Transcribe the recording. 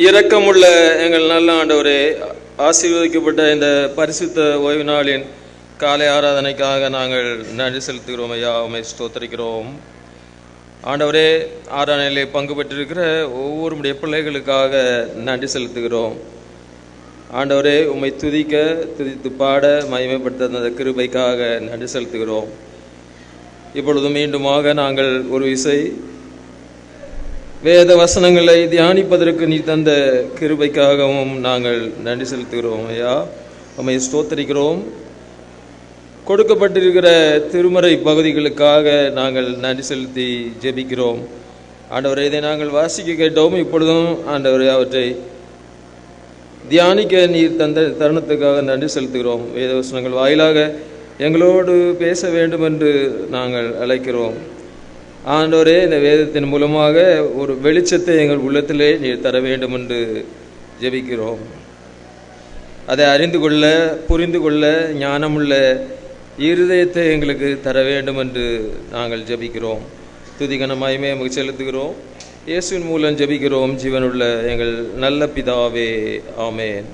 இரக்கமுள்ள எங்கள் நல்ல ஆண்டவரே, ஆசீர்வதிக்கப்பட்ட இந்த பரிசுத்த ஓய்வு நாளின் காலை ஆராதனைக்காக நாங்கள் நன்றி செலுத்துகிறோம் ஐயா. உம்மை ஸ்தோத்திரிக்கிறோம் ஆண்டவரே. ஆராதனையிலே பங்கு பெற்றிருக்கிற ஒவ்வொருடைய பிள்ளைகளுக்காக நன்றி செலுத்துகிறோம் ஆண்டவரே. உம்மை துதித்து பாட மகிமைப்படுத்த அந்த கிருபைக்காக நன்றி செலுத்துகிறோம். இப்பொழுது மீண்டுமாக நாங்கள் ஒரு விசை வேத வசனங்களை தியானிப்பதற்கு நீ தந்த கிருபைக்காகவும் நாங்கள் நன்றி செலுத்துகிறோம் ஐயா. உம்மை ஸ்தோத்திரிக்கிறோம். கொடுக்கப்பட்டிருக்கிற திருமறை பகுதிகளுக்காக நாங்கள் நன்றி செலுத்தி ஜெபிக்கிறோம் ஆண்டவரை. இதை நாங்கள் வாசிக்க கேட்டோம். இப்பொழுதும் ஆண்டவரை அவற்றை தியானிக்க நீர் தந்த தருணத்துக்காக நன்றி செலுத்துகிறோம். வேத வசனங்கள் வாயிலாக எங்களோடு பேச வேண்டும் என்று நாங்கள் அழைக்கிறோம் ஆண்டவரே. இந்த வேதத்தின் மூலமாக ஒரு வெளிச்சத்தை எங்கள் உள்ளத்திலே நீர் தர வேண்டும் என்று ஜெபிக்கிறோம். அதை அறிந்து கொள்ள, புரிந்து கொள்ள ஞானமுள்ள இருதயத்தை எங்களுக்கு தர வேண்டும் என்று நாங்கள் ஜெபிக்கிறோம். துதிகன மகிமையை நமக்கு செலுத்துகிறோம். இயேசுவின் மூலம் ஜெபிக்கிறோம் ஜீவனுள்ள எங்கள் நல்ல பிதாவே, ஆமென்.